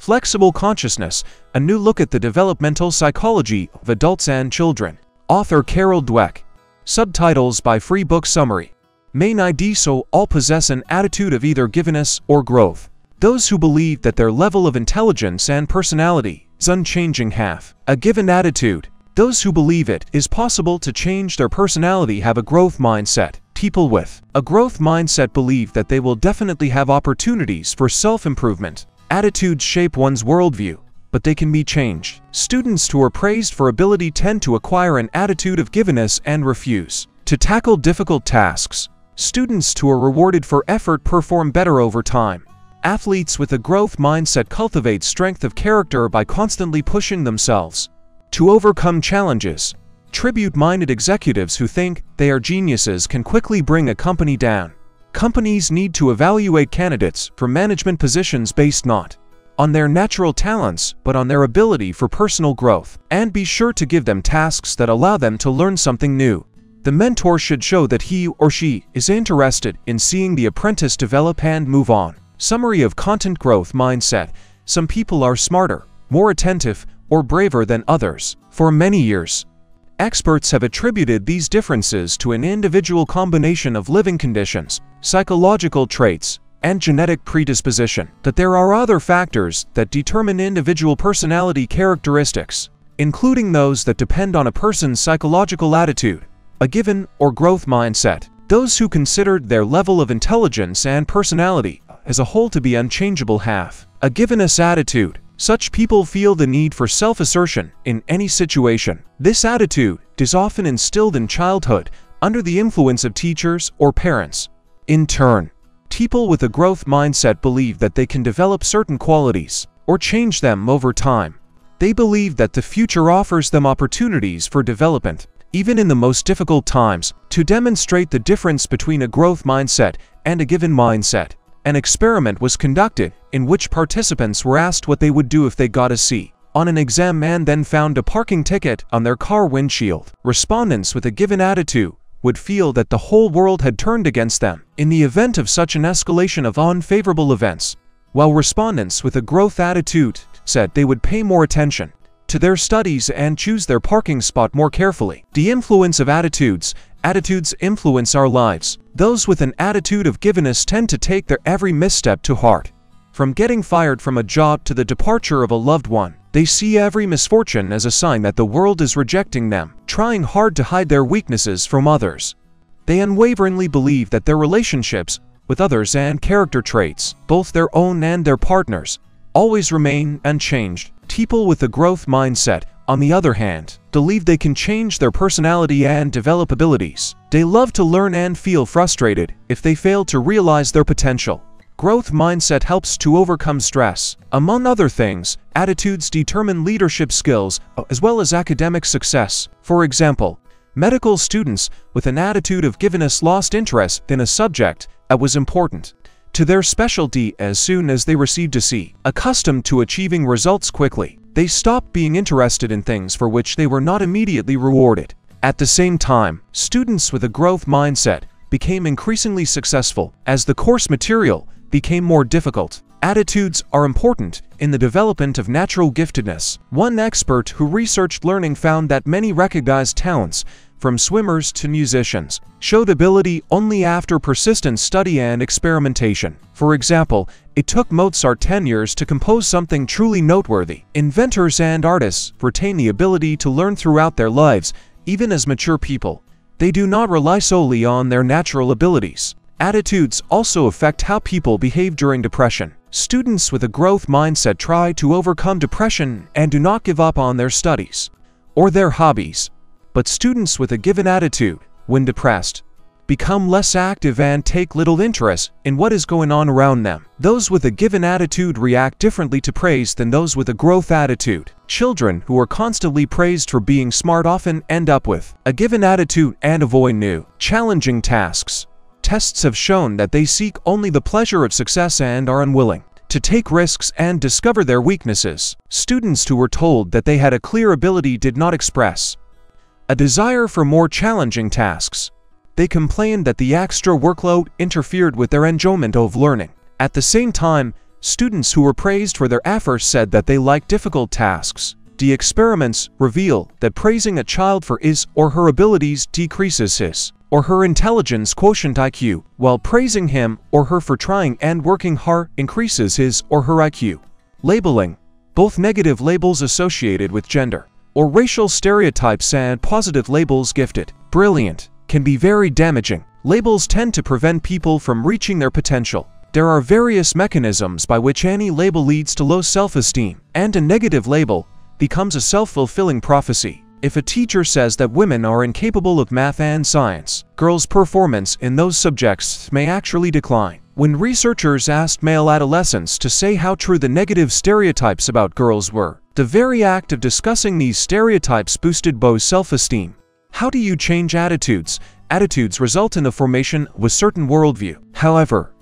Flexible Consciousness, A New Look at the Developmental Psychology of Adults and Children. Author Carol Dweck. Subtitles by freebooksummary. Main ID: so all possess an attitude of either givenness or growth. Those who believe that their level of intelligence and personality is unchanging have a given attitude. Those who believe it is possible to change their personality have a growth mindset. People with a growth mindset believe that they will definitely have opportunities for self-improvement. Attitudes shape one's worldview, but they can be changed. Students who are praised for ability tend to acquire an attitude of givenness and refuse to tackle difficult tasks. Students who are rewarded for effort perform better over time. Athletes with a growth mindset cultivate strength of character by constantly pushing themselves to overcome challenges. Tribute-minded executives who think they are geniuses can quickly bring a company down. Companies need to evaluate candidates for management positions based not on their natural talents, but on their ability for personal growth, and be sure to give them tasks that allow them to learn something new. The mentor should show that he or she is interested in seeing the apprentice develop and move on. Summary of content growth mindset. Some people are smarter, more attentive, or braver than others. For many years, experts have attributed these differences to an individual combination of living conditions, psychological traits, and genetic predisposition. But there are other factors that determine individual personality characteristics, including those that depend on a person's psychological attitude, a given or growth mindset. Those who considered their level of intelligence and personality as a whole to be unchangeable have a givenness attitude. Such people feel the need for self-assertion in any situation. This attitude is often instilled in childhood under the influence of teachers or parents. In turn, people with a growth mindset believe that they can develop certain qualities or change them over time. They believe that the future offers them opportunities for development, even in the most difficult times. To demonstrate the difference between a growth mindset and a given mindset, an experiment was conducted in which participants were asked what they would do if they got a C on an exam and then found a parking ticket on their car windshield. Respondents with a given attitude would feel that the whole world had turned against them in the event of such an escalation of unfavorable events, while respondents with a growth attitude said they would pay more attention to their studies and choose their parking spot more carefully. The influence of attitudes. Attitudes influence our lives. Those with an attitude of givenness tend to take their every misstep to heart. From getting fired from a job to the departure of a loved one, they see every misfortune as a sign that the world is rejecting them, trying hard to hide their weaknesses from others. They unwaveringly believe that their relationships with others and character traits, both their own and their partners, always remain unchanged. People with a growth mindset, on the other hand, believe they can change their personality and develop abilities. They love to learn and feel frustrated if they fail to realize their potential. Growth mindset helps to overcome stress. Among other things, attitudes determine leadership skills as well as academic success. For example, medical students with an attitude of givenness lost interest in a subject that was important to their specialty as soon as they received a C. Accustomed to achieving results quickly, they stopped being interested in things for which they were not immediately rewarded. At the same time, students with a growth mindset became increasingly successful as the course material became more difficult. Attitudes are important in the development of natural giftedness. One expert who researched learning found that many recognized talents, from swimmers to musicians, showed ability only after persistent study and experimentation. For example, it took Mozart 10 years to compose something truly noteworthy. Inventors and artists retain the ability to learn throughout their lives, even as mature people. They do not rely solely on their natural abilities. Attitudes also affect how people behave during depression. Students with a growth mindset try to overcome depression and do not give up on their studies or their hobbies. But students with a given attitude, when depressed, become less active and take little interest in what is going on around them. Those with a given attitude react differently to praise than those with a growth attitude. Children who are constantly praised for being smart often end up with a given attitude and avoid new, challenging tasks. Tests have shown that they seek only the pleasure of success and are unwilling to take risks and discover their weaknesses. Students who were told that they had a clear ability did not express a desire for more challenging tasks. They complained that the extra workload interfered with their enjoyment of learning. At the same time, Students who were praised for their efforts said that they liked difficult tasks. The experiments reveal that praising a child for his or her abilities decreases his or her intelligence quotient IQ, while praising him or her for trying and working hard increases his or her IQ. Labeling. Both negative labels associated with gender or racial stereotypes and positive labels gifted, brilliant, can be very damaging. Labels tend to prevent people from reaching their potential. There are various mechanisms by which any label leads to low self-esteem, and a negative label becomes a self-fulfilling prophecy. If a teacher says that women are incapable of math and science, girls' performance in those subjects may actually decline. When researchers asked male adolescents to say how true the negative stereotypes about girls were, the very act of discussing these stereotypes boosted both self-esteem. How do you change attitudes? Attitudes result in the formation of a certain worldview. However,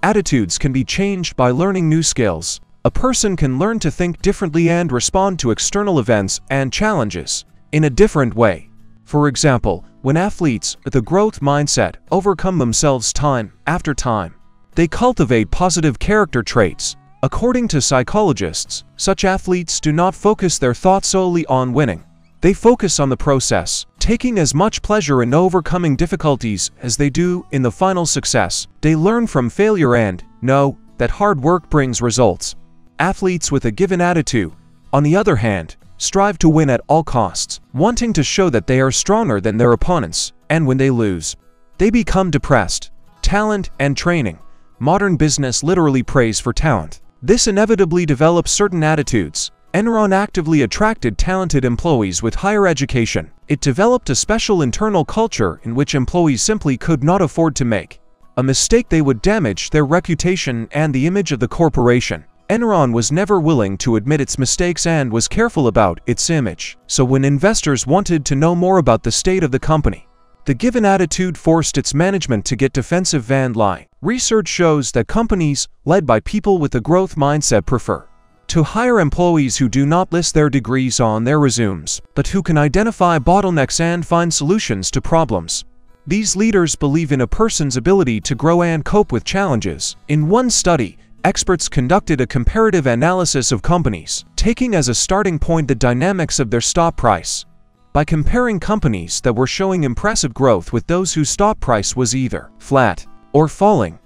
attitudes can be changed by learning new skills. A person can learn to think differently and respond to external events and challenges in a different way. For example, when athletes with a growth mindset overcome themselves time after time, they cultivate positive character traits. According to psychologists, such athletes do not focus their thoughts solely on winning. They focus on the process, taking as much pleasure in overcoming difficulties as they do in the final success. They learn from failure and know that hard work brings results. Athletes with a given attitude, on the other hand, strive to win at all costs, wanting to show that they are stronger than their opponents, and when they lose, they become depressed. Talent and training. Modern business literally prays for talent. This inevitably develops certain attitudes. Enron actively attracted talented employees with higher education. It developed a special internal culture in which employees simply could not afford to make a mistake. They would damage their reputation and the image of the corporation. Enron was never willing to admit its mistakes and was careful about its image. So when investors wanted to know more about the state of the company, the given attitude forced its management to get defensive and lie. Research shows that companies led by people with a growth mindset prefer to hire employees who do not list their degrees on their resumes, but who can identify bottlenecks and find solutions to problems. These leaders believe in a person's ability to grow and cope with challenges. In one study, experts conducted a comparative analysis of companies, taking as a starting point the dynamics of their stock price. By comparing companies that were showing impressive growth with those whose stock price was either flat or falling,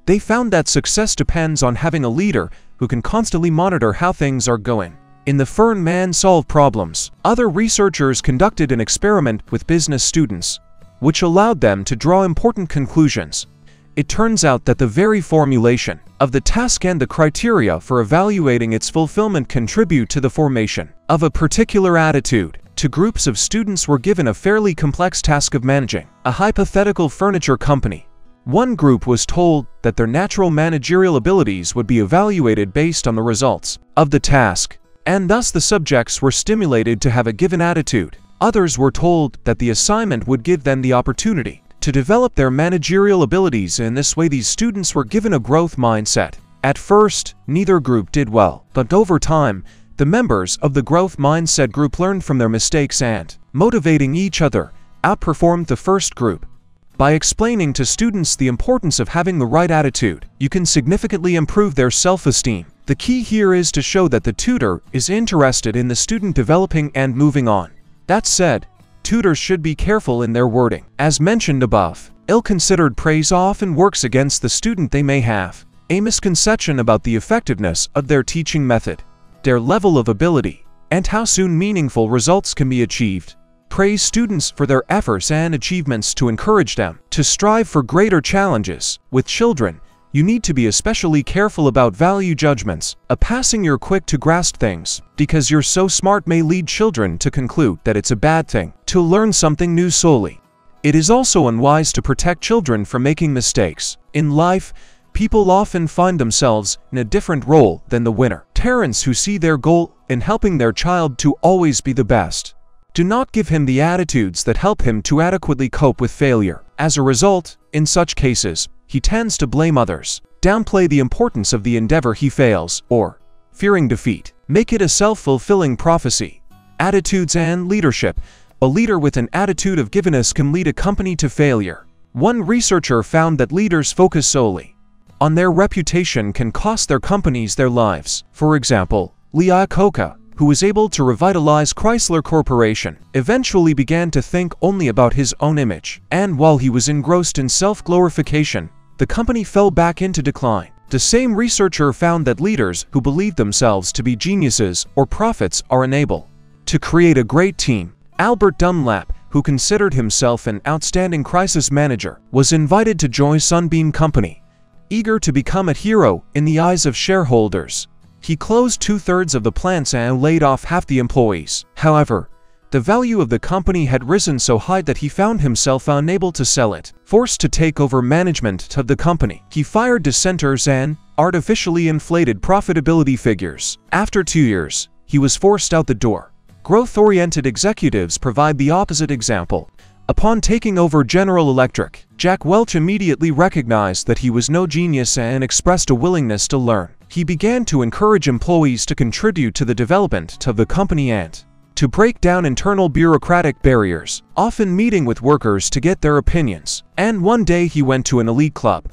they found that success depends on having a leader who can constantly monitor how things are going. In the firm man solve problems, other researchers conducted an experiment with business students, which allowed them to draw important conclusions. It turns out that the very formulation of the task and the criteria for evaluating its fulfillment contribute to the formation of a particular attitude. Two groups of students were given a fairly complex task of managing a hypothetical furniture company. One group was told that their natural managerial abilities would be evaluated based on the results of the task, and thus the subjects were stimulated to have a given attitude. Others were told that the assignment would give them the opportunity to develop their managerial abilities. In this way, these students were given a growth mindset. At first, neither group did well, but over time, the members of the growth mindset group learned from their mistakes and, motivating each other, outperformed the first group. By explaining to students the importance of having the right attitude, you can significantly improve their self-esteem. The key here is to show that the tutor is interested in the student developing and moving on. That said, tutors should be careful in their wording. As mentioned above, ill-considered praise often works against the student. They may have a misconception about the effectiveness of their teaching method, their level of ability, and how soon meaningful results can be achieved. Praise students for their efforts and achievements to encourage them to strive for greater challenges. With children, you need to be especially careful about value judgments. A passing you're quick to grasp things because you're so smart may lead children to conclude that it's a bad thing to learn something new solely. It is also unwise to protect children from making mistakes. In life, people often find themselves in a different role than the winner. Parents who see their goal in helping their child to always be the best do not give him the attitudes that help him to adequately cope with failure. As a result, in such cases, he tends to blame others, downplay the importance of the endeavor he fails, or, fearing defeat, make it a self-fulfilling prophecy. Attitudes and leadership. A leader with an attitude of giveness can lead a company to failure. One researcher found that leaders focus solely on their reputation can cost their companies their lives. For example, Lee Iacocca, who was able to revitalize Chrysler Corporation, eventually began to think only about his own image. And while he was engrossed in self-glorification, the company fell back into decline. The same researcher found that leaders who believe themselves to be geniuses or prophets are unable to create a great team. Albert Dunlap, who considered himself an outstanding crisis manager, was invited to join Sunbeam Company, eager to become a hero in the eyes of shareholders. He closed 2/3 of the plants and laid off half the employees. However, the value of the company had risen so high that he found himself unable to sell it. Forced to take over management of the company, he fired dissenters and artificially inflated profitability figures. After 2 years, he was forced out the door. Growth-oriented executives provide the opposite example. Upon taking over General Electric, Jack Welch immediately recognized that he was no genius and expressed a willingness to learn. He began to encourage employees to contribute to the development of the company and to break down internal bureaucratic barriers, often meeting with workers to get their opinions. And one day he went to an elite club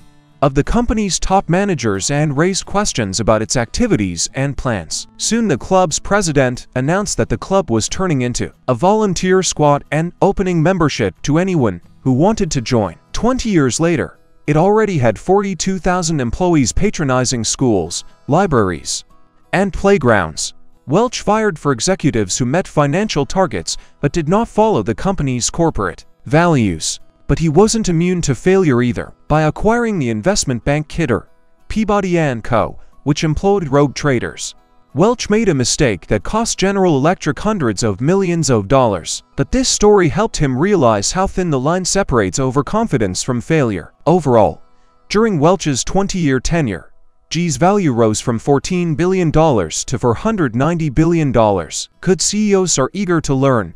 of the company's top managers and raised questions about its activities and plans. Soon the club's president announced that the club was turning into a volunteer squad and opening membership to anyone who wanted to join. 20 years later, it already had 42,000 employees patronizing schools, libraries, and playgrounds. Welch fired for executives who met financial targets but did not follow the company's corporate values. But he wasn't immune to failure either. By acquiring the investment bank Kidder, Peabody & Co., which employed rogue traders, Welch made a mistake that cost General Electric hundreds of millions of dollars. But this story helped him realize how thin the line separates overconfidence from failure. Overall, during Welch's 20-year tenure, G's value rose from $14 billion to $490 billion. Good CEOs are eager to learn.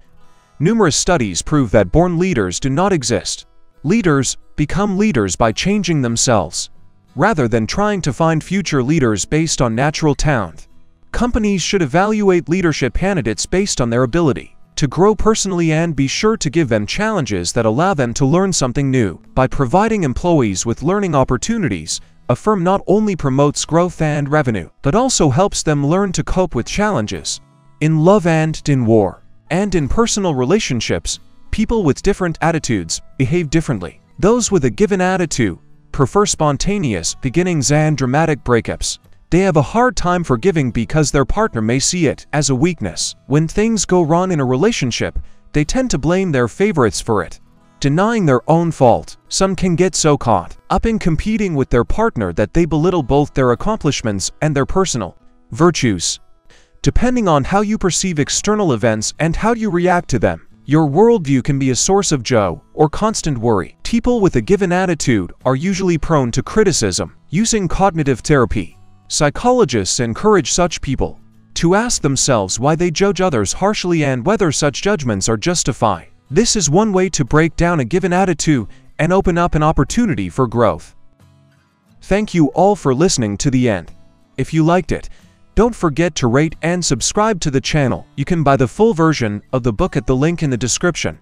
Numerous studies prove that born leaders do not exist. Leaders become leaders by changing themselves, rather than trying to find future leaders based on natural talent. Companies should evaluate leadership candidates based on their ability to grow personally and be sure to give them challenges that allow them to learn something new. By providing employees with learning opportunities, a firm not only promotes growth and revenue, but also helps them learn to cope with challenges in love and in war. And in personal relationships, people with different attitudes behave differently. Those with a given attitude prefer spontaneous beginnings and dramatic breakups. They have a hard time forgiving because their partner may see it as a weakness. When things go wrong in a relationship, they tend to blame their favorites for it, denying their own fault. Some can get so caught up in competing with their partner that they belittle both their accomplishments and their personal virtues. Depending on how you perceive external events and how you react to them, your worldview can be a source of joy or constant worry. People with a given attitude are usually prone to criticism. Using cognitive therapy, psychologists encourage such people to ask themselves why they judge others harshly and whether such judgments are justified. This is one way to break down a given attitude and open up an opportunity for growth. Thank you all for listening to the end. If you liked it, don't forget to rate and subscribe to the channel. You can buy the full version of the book at the link in the description.